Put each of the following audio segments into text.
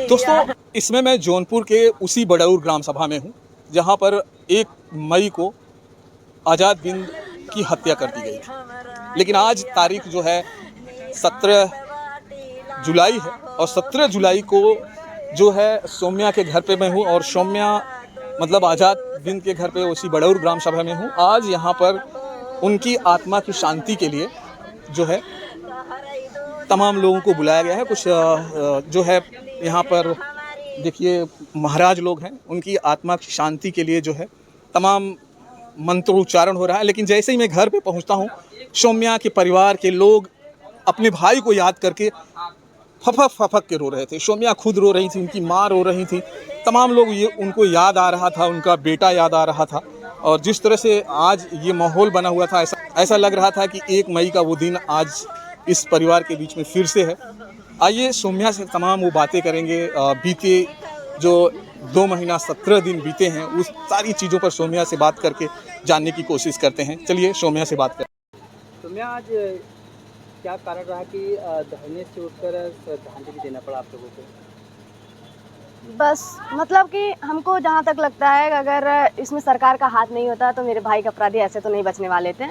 दोस्तों, इसमें मैं जौनपुर के उसी बड़ौर ग्राम सभा में हूँ जहाँ पर 1 मई को आज़ाद हिंद की हत्या कर दी गई थी। लेकिन आज तारीख जो है 17 जुलाई है और 17 जुलाई को जो है सौम्या के घर पे मैं हूँ और सौम्या मतलब आज़ाद हिंद के घर पे उसी बड़ौर ग्राम सभा में हूँ। आज यहाँ पर उनकी आत्मा की शांति के लिए जो है तमाम लोगों को बुलाया गया है। कुछ जो है यहाँ पर देखिए महाराज लोग हैं, उनकी आत्मा की शांति के लिए जो है तमाम मंत्रोच्चारण हो रहा है। लेकिन जैसे ही मैं घर पे पहुँचता हूँ, सौम्या के परिवार के लोग अपने भाई को याद करके फफक फफक के रो रहे थे। सौम्या खुद रो रही थी, उनकी माँ रो रही थी, तमाम लोग ये उनको याद आ रहा था, उनका बेटा याद आ रहा था। और जिस तरह से आज ये माहौल बना हुआ था, ऐसा लग रहा था कि 1 मई का वो दिन आज इस परिवार के बीच में फिर से है। आइए सौम्या से तमाम वो बातें करेंगे, बीते जो 2 महीना 17 दिन बीते हैं उस सारी चीज़ों पर सौम्या से बात करके जानने की कोशिश करते हैं। चलिए सौम्या से बात करें। सौम्या, आज क्या कारण रहा कि धरने से उठकर श्रद्धांजलि देना पड़ा आप लोगों को? बस मतलब कि हमको जहाँ तक लगता है कि अगर इसमें सरकार का हाथ नहीं होता तो मेरे भाई के अपराधी ऐसे तो नहीं बचने वाले थे।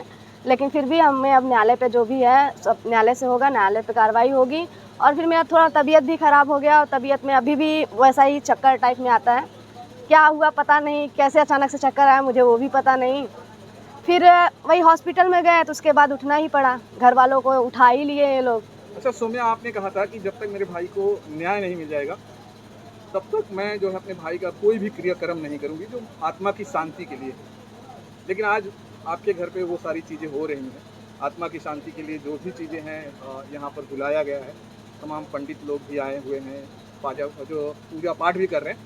लेकिन फिर भी हमें अब न्यायालय पे जो भी है सब न्यायालय से होगा, न्यायालय पे कार्रवाई होगी। और फिर मेरा थोड़ा तबीयत भी ख़राब हो गया और तबीयत में अभी भी वैसा ही चक्कर टाइप में आता है। क्या हुआ पता नहीं, कैसे अचानक से चक्कर आया मुझे वो भी पता नहीं। फिर वही हॉस्पिटल में गए तो उसके बाद उठना ही पड़ा, घर वालों को उठा ही लिए ये लोग। अच्छा सौम्या, आपने कहा था कि जब तक मेरे भाई को न्याय नहीं मिल जाएगा तब तक मैं जो है अपने भाई का कोई भी क्रियाक्रम नहीं करूँगी जो आत्मा की शांति के लिए। लेकिन आज आपके घर पे वो सारी चीज़ें हो रही हैं। आत्मा की शांति के लिए जो भी चीज़ें हैं यहाँ पर बुलाया गया है। तमाम पंडित लोग भी आए हुए हैं, जो पूजा पाठ भी कर रहे हैं।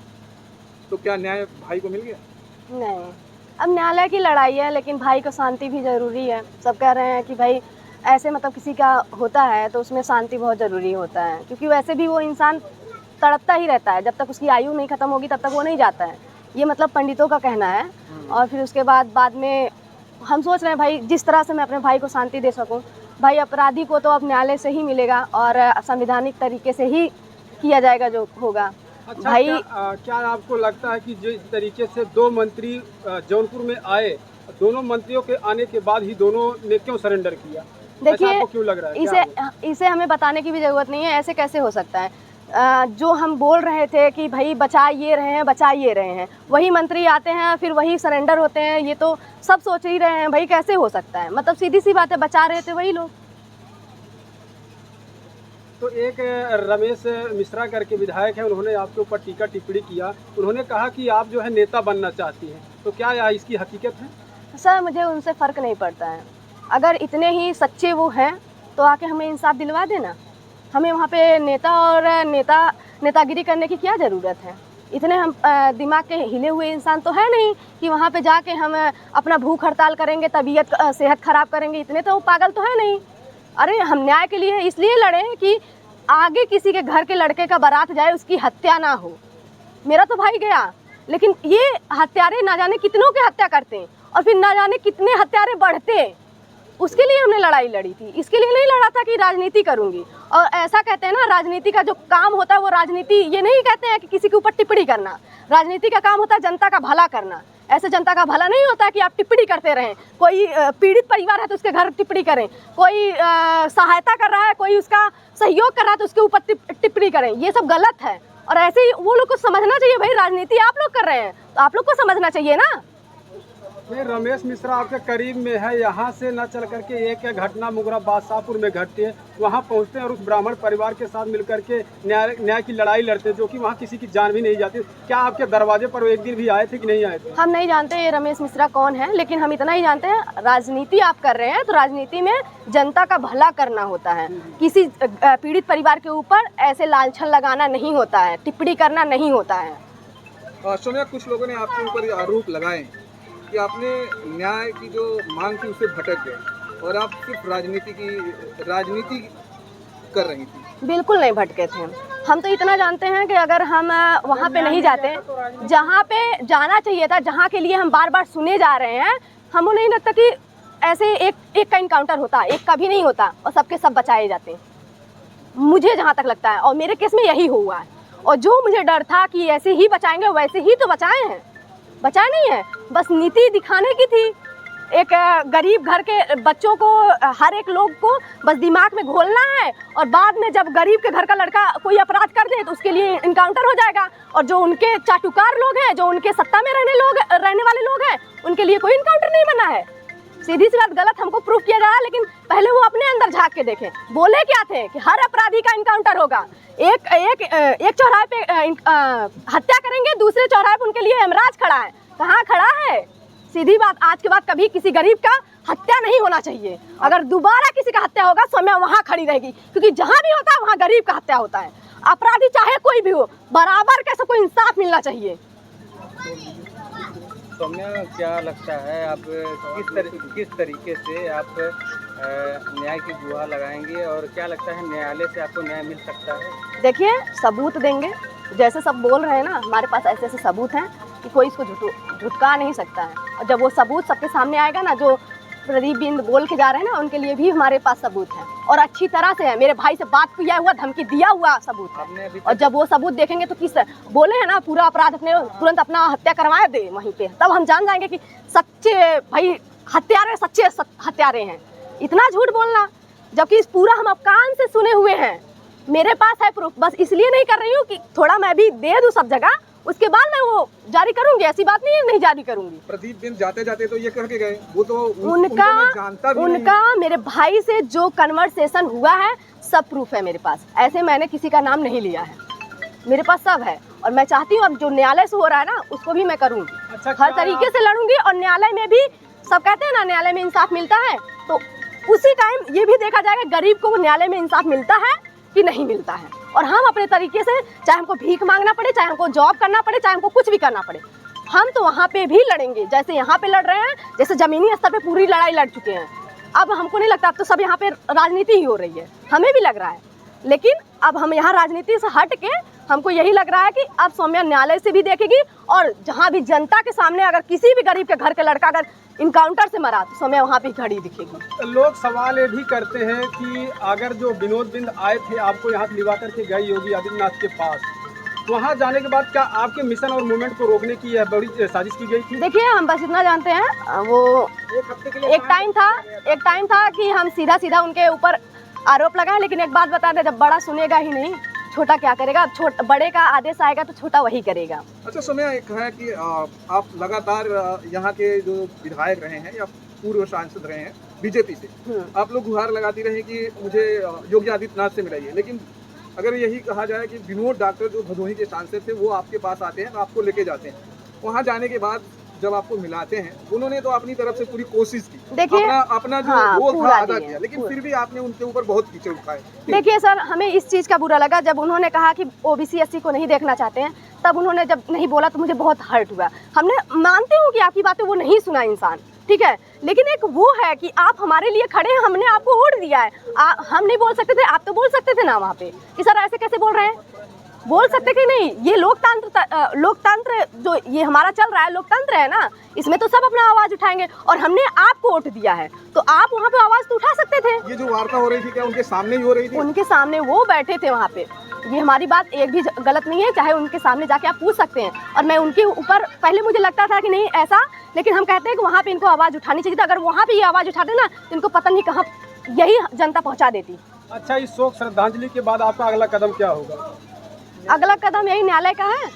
तो क्या न्याय भाई को मिल गया? नहीं, अब न्यायालय की लड़ाई है, लेकिन भाई को शांति भी ज़रूरी है। सब कह रहे हैं कि भाई ऐसे मतलब किसी का होता है तो उसमें शांति बहुत ज़रूरी होता है, क्योंकि वैसे भी वो इंसान तड़पता ही रहता है। जब तक उसकी आयु नहीं ख़त्म होगी तब तक वो नहीं जाता है, ये मतलब पंडितों का कहना है। और फिर उसके बाद में हम सोच रहे हैं भाई जिस तरह से मैं अपने भाई को शांति दे सकूं, भाई अपराधी को तो अब न्यायालय से ही मिलेगा और संवैधानिक तरीके से ही किया जाएगा जो होगा। अच्छा, भाई क्या आपको लगता है कि जिस तरीके से 2 मंत्री जौनपुर में आए, दोनों मंत्रियों के आने के बाद ही दोनों ने क्यों सरेंडर किया? ऐसा आपको क्यों लग रहा है? इसे हमें बताने की भी ज़रूरत नहीं है। ऐसे कैसे हो सकता है? जो हम बोल रहे थे कि भाई बचा ये रहे हैं, बचा ये रहे हैं, वही मंत्री आते हैं फिर वही सरेंडर होते हैं। ये तो सब सोच ही रहे हैं भाई, कैसे हो सकता है? मतलब सीधी सी बात है, बचा रहे थे वही लोग। तो एक रमेश मिश्रा करके विधायक हैं, उन्होंने आपके ऊपर टीका टिप्पणी किया। उन्होंने कहा कि आप जो है नेता बनना चाहती हैं, तो क्या यह इसकी हकीकत है? सर, मुझे उनसे फ़र्क नहीं पड़ता है। अगर इतने ही सच्चे वो हैं तो आके हमें इंसाफ दिलवा देना। हमें वहाँ पे नेता और नेतागिरी करने की क्या ज़रूरत है? इतने हम दिमाग के हिले हुए इंसान तो है नहीं कि वहाँ पे जाके हम अपना भूख हड़ताल करेंगे, तबीयत सेहत ख़राब करेंगे। इतने तो पागल तो है नहीं। अरे हम न्याय के लिए इसलिए लड़े कि आगे किसी के घर के लड़के का बारात जाए, उसकी हत्या ना हो। मेरा तो भाई गया, लेकिन ये हत्यारे ना जाने कितनों के हत्या करते हैं और फिर ना जाने कितने हत्यारे बढ़ते हैं। उसके लिए हमने लड़ाई लड़ी थी, इसके लिए नहीं लड़ा था कि राजनीति करूंगी। और ऐसा कहते हैं ना, राजनीति का जो काम होता है वो राजनीति ये नहीं कहते हैं कि किसी के ऊपर टिप्पणी करना। राजनीति का काम होता है जनता का भला करना। ऐसे जनता का भला नहीं होता कि आप टिप्पणी करते रहें। कोई पीड़ित परिवार है तो उसके घर टिप्पणी करें, कोई सहायता कर रहा है, कोई उसका सहयोग कर रहा है तो उसके ऊपर टिप्पणी करें। ये सब गलत है। और ऐसे ही वो लोग को समझना चाहिए, भाई राजनीति आप लोग कर रहे हैं तो आप लोग को समझना चाहिए ना। ये रमेश मिश्रा आपके करीब में है, यहाँ से न चल करके एक घटना मुगरा बादशाहपुर में घटती है, वहाँ पहुँचते हैं और उस ब्राह्मण परिवार के साथ मिलकर के न्याय की लड़ाई लड़ते हैं, जो कि वहाँ किसी की जान भी नहीं जाती। क्या आपके दरवाजे पर एक दिन भी आए थे कि नहीं आए थे? हम नहीं जानते ये रमेश मिश्रा कौन है, लेकिन हम इतना ही जानते हैं राजनीति आप कर रहे हैं तो राजनीति में जनता का भला करना होता है। किसी पीड़ित परिवार के ऊपर ऐसे लांछन लगाना नहीं होता है, टिप्पणी करना नहीं होता है। सौम्या, कुछ लोगों ने आपके ऊपर आरोप लगाए कि आपने न्याय की जो मांग थी उससे भटक गए और आप सिर्फ राजनीति कर रही थी। बिल्कुल नहीं भटके थे। हम तो इतना जानते हैं कि अगर हम वहाँ पे नहीं जाते, जहाँ पे जाना चाहिए था, जहाँ के लिए हम बार बार सुने जा रहे हैं, हमें नहीं लगता कि ऐसे एक का इनकाउंटर होता, एक का भी नहीं होता और सबके सब बचाए जाते हैं। मुझे जहाँ तक लगता है, और मेरे केस में यही हुआ है। और जो मुझे डर था कि ऐसे ही बचाएंगे, वैसे ही तो बचाए हैं, बचाए नहीं है, बस नीति दिखाने की थी। एक गरीब घर के बच्चों को, हर एक लोग को बस दिमाग में घोलना है, और बाद में जब गरीब के घर का लड़का कोई अपराध कर दे तो उसके लिए इनकाउंटर हो जाएगा, और जो उनके चाटुकार लोग हैं, जो उनके सत्ता में रहने वाले लोग हैं, उनके लिए कोई इनकाउंटर नहीं बना है। सीधी सी बात, गलत हमको प्रूफ किया जा रहा है, लेकिन पहले वो अपने अंदर झांक के देखें। बोले क्या थे कि हर अपराधी का इनकाउंटर होगा, एक चौराहे पे हत्या करेंगे, दूसरे चौराहे पे उनके लिए यमराज खड़ा है। कहाँ खड़ा है? सीधी बात, आज के बाद कभी किसी गरीब का हत्या नहीं होना चाहिए। अगर दोबारा किसी का हत्या होगा, सौम्या वहाँ खड़ी रहेगी, क्योंकि जहाँ भी होता है वहाँ गरीब का हत्या होता है। अपराधी चाहे कोई भी हो, बराबर का सबको इंसाफ मिलना चाहिए। सौम्या, क्या लगता है आप किस तरीके से आप न्याय की गुहार लगाएंगे, और क्या लगता है न्यायालय से आपको न्याय मिल सकता है? देखिए, सबूत देंगे, जैसे सब बोल रहे हैं ना, हमारे पास ऐसे ऐसे सबूत हैं कि कोई इसको झुटका नहीं सकता है। और जब वो सबूत सबके सामने आएगा ना, जो प्रदीप बिंद बोल के जा रहे हैं ना, उनके लिए भी हमारे पास सबूत है, और अच्छी तरह से है। मेरे भाई से बात किया हुआ, धमकी दिया हुआ सबूत है। और जब वो सबूत देखेंगे तो किस बोले हैं ना, पूरा अपराध अपने तुरंत अपना हत्या करवा दे वहीं पे, तब हम जान जाएंगे कि सच्चे भाई हत्यारे, सच्चे हत्यारे हैं। इतना झूठ बोलना, जबकि इस पूरा हम अब कान से सुने हुए हैं, मेरे पास है प्रूफ। बस इसलिए नहीं कर रही हूँ कि थोड़ा मैं भी दे दूँ सब जगह, उसके बाद मैं वो जारी करूंगी, ऐसी बात नहीं है नहीं जारी करूंगी। प्रदीप बिंद जाते जाते तो ये कह के गए, वो तो उनका मेरे भाई से जो कन्वर्सेशन हुआ है, सब प्रूफ है मेरे पास। ऐसे मैंने किसी का नाम नहीं लिया है, मेरे पास सब है। और मैं चाहती हूँ अब जो न्यायालय से हो रहा है ना, उसको भी मैं करूँगी। अच्छा, हर तरीके से लड़ूंगी, और न्यायालय में भी सब कहते हैं ना, न्यायालय में इंसाफ मिलता है, तो उसी टाइम ये भी देखा जाएगा गरीब को न्यायालय में इंसाफ मिलता है कि नहीं मिलता है। और हम अपने तरीके से, चाहे हमको भीख मांगना पड़े, चाहे हमको जॉब करना पड़े, चाहे हमको कुछ भी करना पड़े, हम तो वहाँ पे भी लड़ेंगे, जैसे यहाँ पे लड़ रहे हैं, जैसे जमीनी स्तर पे पूरी लड़ाई लड़ चुके हैं। अब हमको नहीं लगता, अब तो सब यहाँ पे राजनीति ही हो रही है, हमें भी लग रहा है। लेकिन अब हम यहाँ राजनीति से हट के, हमको यही लग रहा है कि अब सौम्या न्यायालय से भी देखेगी, और जहाँ भी जनता के सामने अगर किसी भी गरीब के घर के लड़का अगर इनकाउंटर से मरा, तो सौम्या वहाँ पे खड़ी दिखेगी। लोग सवाल ये भी करते हैं कि अगर जो विनोद बिंद आए थे, आपको यहाँ लिवा करके गए योगी आदित्यनाथ के पास, वहाँ जाने के बाद क्या आपके मिशन और मूवमेंट को रोकने की यह बड़ी साजिश की गई थी? देखिए, हम बस इतना जानते हैं, वो एक हफ्ते के लिए एक टाइम था कि हम सीधा सीधा उनके ऊपर आरोप लगाए। लेकिन एक बात बता दें, जब बड़ा सुनेगा ही नहीं, छोटा क्या करेगा? बड़े का आदेश आएगा तो छोटा वही करेगा। अच्छा सौम्या, एक है कि आप लगातार यहाँ के जो विधायक रहे हैं या पूर्व सांसद रहे हैं बीजेपी से, आप लोग गुहार लगाती रहे कि मुझे योगी आदित्यनाथ से मिलाइए, लेकिन अगर यही कहा जाए कि विनोद डॉक्टर जो भदोही के सांसद थे, वो आपके पास आते हैं, आपको लेके जाते हैं, वहाँ जाने के बाद जब आपको मिलाते हैं, उन्होंने तो अपनी तरफ से पूरी कोशिश की, देखिए अपना जो रोल था अदा किया, लेकिन फिर भी आपने उनके ऊपर बहुत कीचड़ उठाए। देखिए सर, हमें इस चीज़ का बुरा लगा जब उन्होंने कहा कि ओबीसी एससी को नहीं देखना चाहते हैं, तब उन्होंने जब नहीं बोला तो मुझे बहुत हर्ट हुआ। हमने मानते हूँ कि आपकी बातें वो नहीं सुना इंसान, ठीक है, लेकिन एक वो है कि आप हमारे लिए खड़े हैं, हमने आपको वोट दिया है, हम नहीं बोल सकते थे? आप तो बोल सकते थे ना वहाँ पे कि सर ऐसे कैसे बोल रहे हैं, बोल सकते कि नहीं? ये लोकतंत्र जो ये हमारा चल रहा है, लोकतंत्र है ना, इसमें तो सब अपना आवाज उठाएंगे, और हमने आपको वोट दिया है तो आप वहाँ पे आवाज तो उठा सकते थे। ये जो वार्ता हो रही थी, क्या उनके सामने ही हो रही थी? उनके सामने वो बैठे थे वहाँ पे, ये हमारी बात एक भी गलत नहीं है, चाहे उनके सामने जाके आप पूछ सकते हैं। और मैं उनके ऊपर पहले मुझे लगता था कि नहीं ऐसा, लेकिन हम कहते हैं कि वहाँ पे इनको आवाज़ उठानी चाहिए थी। अगर वहाँ पे ये आवाज़ उठाते ना, तो इनको पता नहीं कहाँ यही जनता पहुँचा देती। अच्छा, इस शोक श्रद्धांजलि के बाद आपका अगला कदम क्या होगा? अगला कदम यही न्यायालय का है,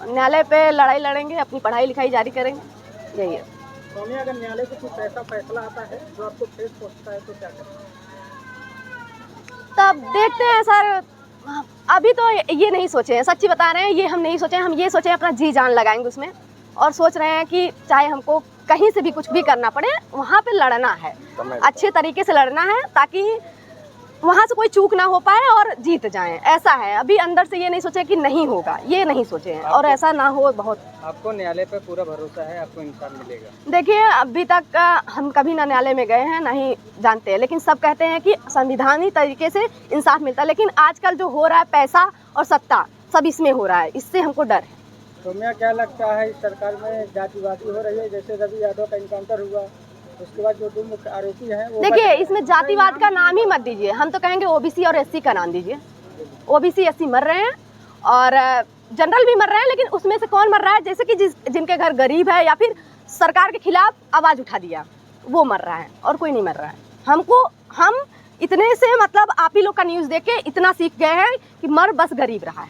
न्यायालय पे लड़ाई लड़ेंगे, अपनी पढ़ाई लिखाई जारी करेंगे, यही है। सौम्या, अगर न्यायालय से कुछ ऐसा फैसला आता है जो आपको ठेस पहुंचता है तो क्या करें? तब देखते हैं सर, अभी तो ये नहीं सोचे हैं, सच्ची बता रहे हैं, ये हम नहीं सोचे हैं। हम ये सोचे हैं अपना जी जान लगाएंगे उसमें, और सोच रहे हैं कि चाहे हमको कहीं से भी कुछ भी करना पड़े, वहाँ पे लड़ना है, अच्छे तरीके से लड़ना है, ताकि वहाँ से कोई चूक ना हो पाए और जीत जाएं, ऐसा है। अभी अंदर से ये नहीं सोचे कि नहीं होगा, ये नहीं सोचे हैं, और ऐसा ना हो। बहुत आपको न्यायालय पर पूरा भरोसा है, आपको इंसाफ मिलेगा? देखिए, अभी तक हम कभी ना न्यायालय में गए हैं, ना ही जानते हैं, लेकिन सब कहते हैं कि संविधानिक तरीके से इंसाफ मिलता है। लेकिन आजकल जो हो रहा है, पैसा और सत्ता सब इसमें हो रहा है, इससे हमको डर है। सौम्या, क्या लगता है इस सरकार में जातिवादी हो रही है? जैसे रवि यादव का इनकाउंटर हुआ, उसके बाद जो दो मुख्य आरोपी हैं वो देखिए, इसमें जातिवाद का नाम ही मत दीजिए, हम तो कहेंगे ओबीसी और एससी का नाम दीजिए। ओबीसी एससी मर रहे हैं और जनरल भी मर रहे हैं, लेकिन उसमें से कौन मर रहा है, जैसे कि जिनके घर गरीब है या फिर सरकार के खिलाफ आवाज़ उठा दिया, वो मर रहा है और कोई नहीं मर रहा है। हम इतने से मतलब आप ही लोग का न्यूज़ देख के इतना सीख गए हैं कि मर बस गरीब रहा है।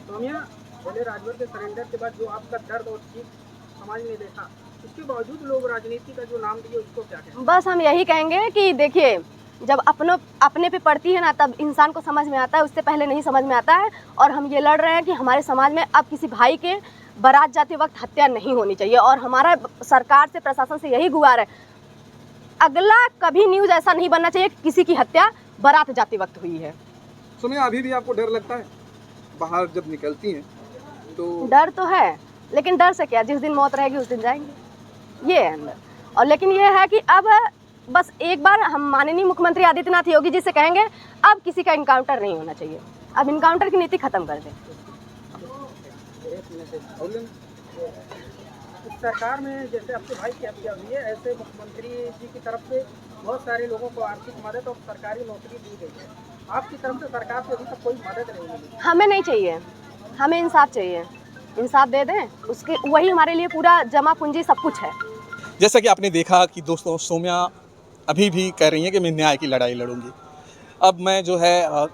सोनिया बोले राजभर के सरेंडर के बाद जो आपका दर्द और चीख समाज ने देखा, उसके बावजूद लोग राजनीति का जो नाम दिए उसको क्या कहें? बस हम यही कहेंगे कि देखिए, जब अपने पे पड़ती है ना, तब इंसान को समझ में आता है, उससे पहले नहीं समझ में आता है। और हम ये लड़ रहे हैं कि हमारे समाज में अब किसी भाई के बारात जाते वक्त हत्या नहीं होनी चाहिए। और हमारा सरकार से, प्रशासन से यही गुहार है, अगला कभी न्यूज़ ऐसा नहीं बनना चाहिए किसी की हत्या बारात जाते वक्त हुई है। सोनिया, अभी भी आपको डर लगता है बाहर जब निकलती हैं तो? डर तो है, लेकिन डर से क्या, जिस दिन मौत रहेगी उस दिन जाएंगे, ये है अंदर। और लेकिन ये है कि अब बस एक बार हम माननीय मुख्यमंत्री आदित्यनाथ योगी जी से कहेंगे, अब किसी का इनकाउंटर नहीं होना चाहिए, अब इनकाउंटर की नीति खत्म कर दें। इस सरकार में जैसे आपके भाई की हत्या हुई है, ऐसे मुख्यमंत्री जी की तरफ से बहुत सारे लोगों को आर्थिक मदद और सरकारी नौकरी दी गई है। आपकी तरफ से सरकार से अभी तक कोई मदद नहीं मिली। हमें नहीं चाहिए, हमें इंसाफ चाहिए, इंसाफ दे दें, उसके वही हमारे लिए पूरा जमा पूंजी सब कुछ है। जैसा कि आपने देखा कि दोस्तों, सौम्या अभी भी कह रही हैं कि मैं न्याय की लड़ाई लड़ूंगी। अब मैं जो है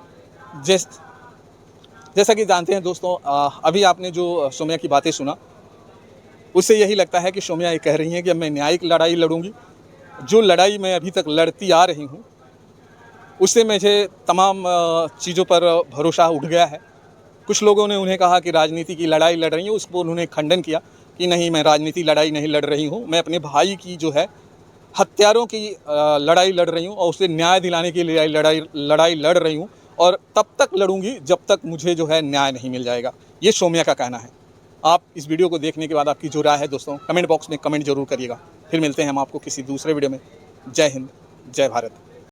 जैसा कि जानते हैं दोस्तों, अभी आपने जो सौम्या की बातें सुना, उससे यही लगता है कि सौम्या ये कह रही हैं कि अब मैं न्यायिक लड़ाई लड़ूंगी। जो लड़ाई मैं अभी तक लड़ती आ रही हूँ, उससे मुझे तमाम चीज़ों पर भरोसा उठ गया है। कुछ लोगों ने उन्हें कहा कि राजनीति की लड़ाई लड़ रही हूँ, उसको उन्होंने खंडन किया कि नहीं, मैं राजनीति लड़ाई नहीं लड़ रही हूँ, मैं अपने भाई की जो है हत्यारों की लड़ाई लड़ रही हूँ और उसे न्याय दिलाने के लिए लड़ाई लड़ रही हूँ। और तब तक लड़ूंगी जब तक मुझे जो है न्याय नहीं मिल जाएगा। ये सौम्या का कहना है। आप इस वीडियो को देखने के बाद आपकी जो राय है दोस्तों, कमेंट बॉक्स में कमेंट जरूर करिएगा। फिर मिलते हैं हम आपको किसी दूसरे वीडियो में। जय हिंद, जय भारत।